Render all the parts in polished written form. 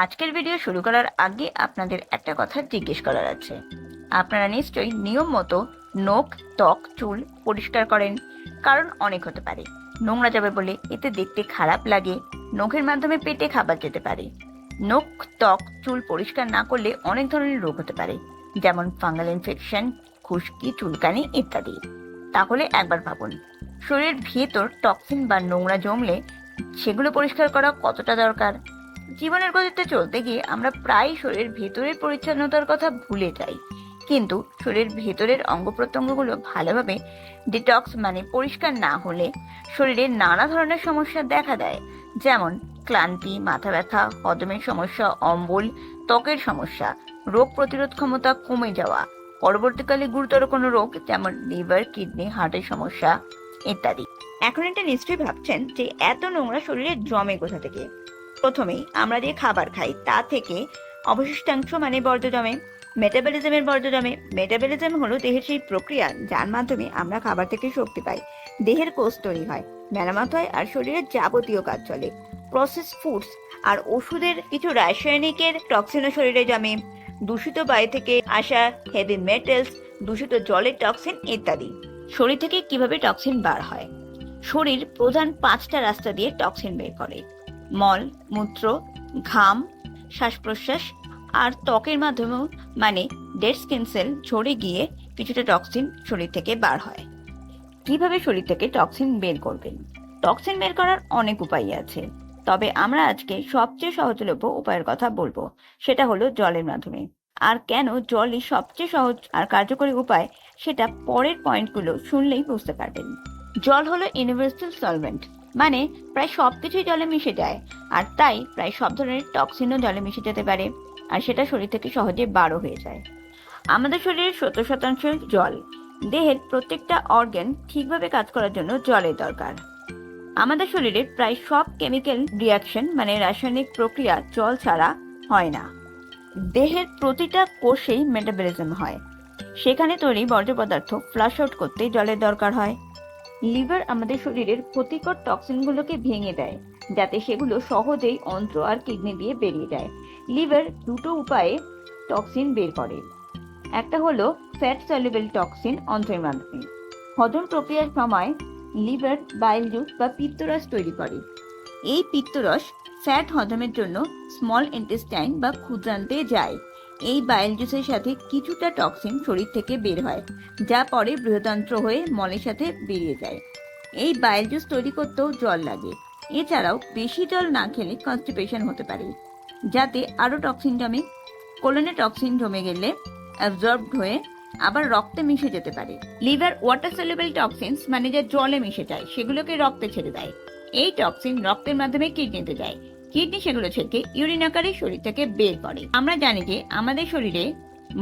আজকের ভিডিও শুরু করার আগে আপনাদের একটা কথা জিজ্ঞেস করার আছে। আপনারা নিশ্চয়ই নিয়ম মতো নখ, ত্বক, চুল পরিষ্কার করেন। কারণ অনেক হতে পারে নোংরা যাবে বলে এতে দেখতে খারাপ লাগে, নখের মাধ্যমে পেটে খাবার যেতে পারে। নখ, ত্বক, চুল পরিষ্কার না করলে অনেক ধরনের রোগ হতে পারে, যেমন ফাঙ্গাল ইনফেকশন, খুশকি, চুলকানি ইত্যাদি। তাহলে একবার ভাবুন, শরীরের ভেতর টক্সিন বা নোংরা জমলে সেগুলো পরিষ্কার করা কতটা দরকার। জীবনের গতিতে চলতে গিয়ে আমরা প্রায় শরীরের ভেতরের পরিচ্ছন্নতার কথা ভুলে যাই, কিন্তু শরীরের ভেতরের অঙ্গ প্রত্যঙ্গগুলো ভালোভাবে ডিটক্স মানে পরিষ্কার না হলে শরীরে নানা ধরনের সমস্যা দেখা দেয়, যেমন ক্লান্তি, মাথা ব্যথা, হজমের সমস্যা, অম্বল, ত্বকের সমস্যা, রোগ প্রতিরোধ ক্ষমতা কমে যাওয়া, পরবর্তীকালে গুরুতর কোনো রোগ যেমন লিভার, কিডনি, হার্টের সমস্যা ইত্যাদি। এখন এটা নিশ্চয়ই ভাবছেন যে এত নোংরা শরীরে জমে কোথা থেকে। প্রথমেই আমরা যে খাবার খাই তা থেকে অবশিষ্টাংশ মানে বর্জ্য জমে, মেটাবলিজমের বর্জ্য জমে। মেটাবলিজম হলো দেহের সেই প্রক্রিয়া যার মাধ্যমে আমরা খাবার থেকে শক্তি পাই, দেহের কোষ তৈরি হয়, মেরামত হয় আর শরীরের যাবতীয় কাজ চলে। প্রসেস ফুডস আর ওষুধের কিছু রাসায়নিকের টক্সিনও শরীরে জমে, দূষিত বায়ু থেকে আসা হেভি মেটালস, দূষিত জলের টক্সিন ইত্যাদি। শরীর থেকে কিভাবে টক্সিন বার হয়? শরীর প্রধান 5টা রাস্তা দিয়ে টক্সিন বের করে: মল, মূত্র, ঘাম, শ্বাস প্রশ্বাস আর ত্বকের মাধ্যমেও, মানে ডেড স্কিন সেল ঝরে গিয়ে কিছুটা টক্সিন শরীর থেকে বার হয়। কিভাবে শরীর থেকে টক্সিন বের করবেন? টক্সিন বের করার অনেক উপায় আছে, তবে আমরা আজকে সবচেয়ে সহজলভ্য উপায়ের কথা বলবো, সেটা হলো জলের মাধ্যমে। আর কেন জলই সবচেয়ে সহজ আর কার্যকরী উপায়, সেটা পরের পয়েন্টগুলো শুনলেই বুঝতে পারবেন। জল হলো ইউনিভার্সাল সলভেন্ট, মানে প্রায় সবকিছুই জলে মিশে যায়, আর তাই প্রায় সব ধরনের টক্সিনও জলে মিশে যেতে পারে, আর সেটা শরীর থেকে সহজে বারও হয়ে যায়। আমাদের শরীরের 70% জল। দেহের প্রত্যেকটা অর্গান ঠিকভাবে কাজ করার জন্য জলের দরকার। আমাদের শরীরের প্রায় সব কেমিক্যাল রিয়াকশন মানে রাসায়নিক প্রক্রিয়া জল ছাড়া হয় না। দেহের প্রতিটা কোষেই মেটাবলিজম হয়, সেখানে তৈরি বর্জ্য পদার্থ ফ্লাশ আউট করতে জলের দরকার হয়। লিভার আমাদের শরীরের ক্ষতিকর টক্সিনগুলোকে ভেঙে দেয়, যাতে সেগুলো সহজেই অন্ত্র আর কিডনি দিয়ে বেরিয়ে যায়। লিভার দুটো উপায়ে টক্সিন বের করে। একটা হলো ফ্যাট সলিউবল টক্সিন অন্ত্রের মাধ্যমে। হজম প্রক্রিয়ার সময় লিভার বাইল জুস বা পিত্তরস তৈরি করে। এই পিত্তরস ফ্যাট হজমের জন্য স্মল ইন্টেস্টাইন বা ক্ষুদ্রান্তে যায়। এই বাইল জুসের সাথে কিছুটা টক্সিন শরীর থেকে বের হয়, যা পরে বৃহদান্ত্র হয়ে মলের সাথে বেরিয়ে যায়। এই বাইল জুস তৈরি করতেও জল লাগে। এছাড়াও বেশি জল না খেলে কনস্টিপেশন হতে পারে, যাতে আরো টক্সিন জমে। কোলনে টক্সিন জমে গেলে অ্যাবজর্বড হয়ে আবার রক্তে মিশে যেতে পারে। লিভার ওয়াটার সলিউবল টক্সিনস মানে যা জলে মিশে যায় সেগুলোকে রক্তে ছেড়ে দেয়। এই টক্সিন রক্তের মাধ্যমে কিডনিতে যায়, কিডনি সেগুলো ছেড়ে ইউরিন আকারে শরীর থেকে বের করে। আমরা জানি যে আমাদের শরীরে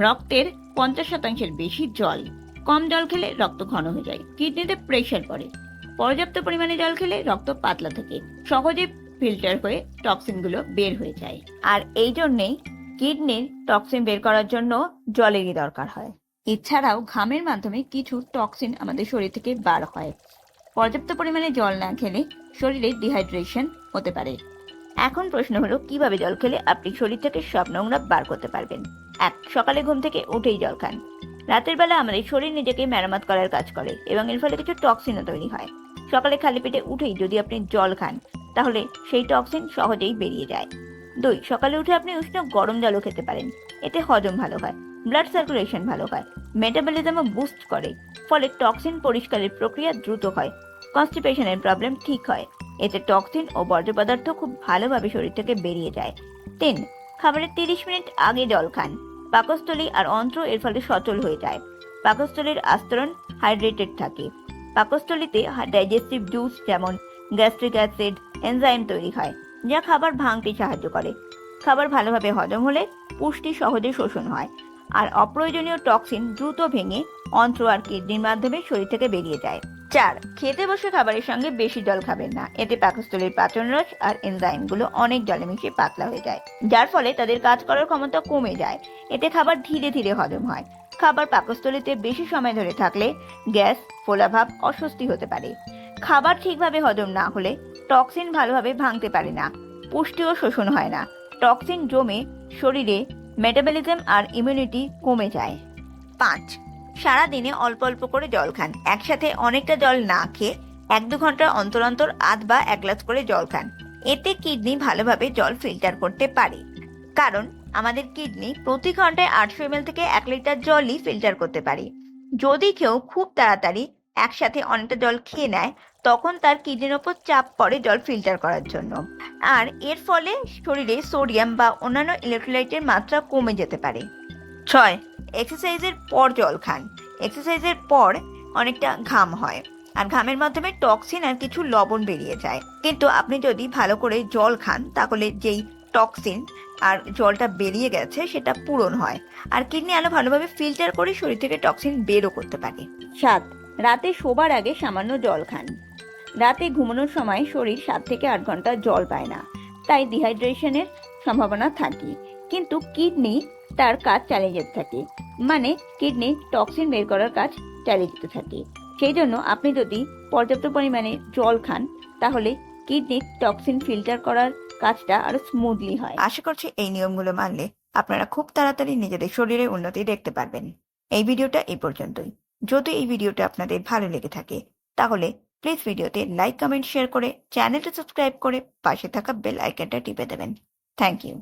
রক্তের 50%-এর বেশি জল। কম জল খেলে রক্ত ঘন হয়ে যায়, কিডনিতে প্রেশার পড়ে। পর্যাপ্ত পরিমাণে জল খেলে রক্ত পাতলা থাকে, সহজে ফিল্টার হয়ে টক্সিনগুলো বের হয়ে যায়। আর এই জন্যেই কিডনির টক্সিন বের করার জন্য জলেরই দরকার হয়। এছাড়াও ঘামের মাধ্যমে কিছু টক্সিন আমাদের শরীর থেকে বার হয়। পর্যাপ্ত পরিমাণে জল না খেলে শরীরে ডিহাইড্রেশন হতে পারে। এখন প্রশ্ন হলো, কিভাবে জল খেলে আপনি শরীর থেকে সব নোংরা বার করতে পারবেন? 1. সকালে ঘুম থেকে উঠেই জল খান। রাতের বেলা আমাদের শরীর নিজেকে মেরামত করার কাজ করে এবং এর ফলে কিছু টক্সিনও তৈরি হয়। সকালে খালি পেটে উঠেই যদি আপনি জল খান, তাহলে সেই টক্সিন সহজেই বেরিয়ে যায়। 2. সকালে উঠে আপনি উষ্ণ গরম জলও খেতে পারেন। এতে হজম ভালো হয়, ব্লাড সার্কুলেশন ভালো হয়, মেটাবলিজমও বুস্ট করে, ফলে টক্সিন পরিষ্কারের প্রক্রিয়া দ্রুত হয়, কনস্টিপেশনের প্রবলেম ঠিক হয়। এতে টক্সিন ও বর্জ্য পদার্থ খুব ভালোভাবে শরীর থেকে বেরিয়ে যায়। 3. খাবারের 30 মিনিট আগে জল খান। পাকস্থলী আর অন্ত্র এর ফলে সচল হয়ে যায়। পাকস্থলীর আস্তরণ হাইড্রেটেড থাকে। পাকস্থলীতে ডাইজেস্টিভ জুস যেমন গ্যাস্ট্রিক অ্যাসিড, এনজাইম তৈরি হয়, যা খাবার ভাঙতে সাহায্য করে। খাবার ভালোভাবে হজম হলে পুষ্টি সহজে শোষণ হয়, আর অপ্রয়োজনীয় টক্সিন দ্রুত ভেঙে অন্ত্র আর কিডনির মাধ্যমে শরীর থেকে বেরিয়ে যায়। 4. খেতে বসে খাবারের সঙ্গে বেশি জল খাবেন না। এতে পাকস্থলীর পাচন রস আর এনজাইমগুলো অনেক জলে মিশে পাতলা হয়ে যায়, যার ফলে তাদের কাজ করার ক্ষমতা কমে যায়। এতে খাবার ধীরে ধীরে হজম হয়। খাবার পাকস্থলীতে বেশি সময় ধরে থাকলে গ্যাস, ফোলাভাব, অস্বস্তি হতে পারে। খাবার ঠিকভাবে হজম না হলে টক্সিন ভালোভাবে ভাঙতে পারে না, পুষ্টিও শোষণ হয় না, টক্সিন জমে শরীরে মেটাবলিজম আর ইমিউনিটি কমে যায়। 5. সারাদিনে অল্প অল্প করে জল খান। একসাথে অনেকটা জল না খেয়ে 1-2 ঘন্টা অন্তর অন্তর আধ বা 1 গ্লাস করে জল খান। এতে কিডনি ভালোভাবে জল ফিল্টার করতে পারে, কারণ আমাদের কিডনি প্রতি ঘন্টায় 800 ml থেকে 1 লিটার জলই ফিল্টার করতে পারে। যদি কেউ খুব তাড়াতাড়ি একসাথে অনেকটা জল খেয়ে নেয়, তখন তার কিডনির ওপর চাপ পড়ে জল ফিল্টার করার জন্য, আর এর ফলে শরীরে সোডিয়াম বা অন্যান্য ইলেকট্রোলাইটের মাত্রা কমে যেতে পারে। 6. এক্সারসাইজের পর জল খান। এক্সারসাইজের পর অনেকটা ঘাম হয়, আর ঘামের মাধ্যমে টক্সিন আর কিছু লবণ বেরিয়ে যায়। কিন্তু আপনি যদি ভালো করে জল খান, তাহলে যেই টক্সিন আর জলটা বেরিয়ে গেছে সেটা পূরণ হয়, আর কিডনি আরো ভালোভাবে ফিল্টার করে শরীর থেকে টক্সিন বেরও করতে পারে। 7. রাতে শোবার আগে সামান্য জল খান। রাতে ঘুমানোর সময় শরীর 7 থেকে 8 ঘন্টা জল পায় না, তাই ডিহাইড্রেশনের সম্ভাবনা থাকে। কিন্তু কিডনি তার কাজ চালিয়ে যেতে থাকে, মানে কিডনি টক্সিন বের করার কাজ চালিয়ে যেতে থাকে। সেই জন্য আপনি যদি পর্যাপ্ত পরিমাণে জল খান, তাহলে কিডনির টক্সিন ফিল্টার করার কাজটা আরো স্মুথলি হয়। আশা করছি এই নিয়মগুলো মানলে আপনারা খুব তাড়াতাড়ি নিজেদের শরীরের উন্নতি দেখতে পারবেন। এই ভিডিওটা এই পর্যন্তই। যদি এই ভিডিওটা আপনাদের ভালো লেগে থাকে, তাহলে প্লিজ ভিডিওতে লাইক, কমেন্ট, শেয়ার করে চ্যানেলটা সাবস্ক্রাইব করে পাশে থাকা বেল আইকনটা টিপে দেবেন। Thank you.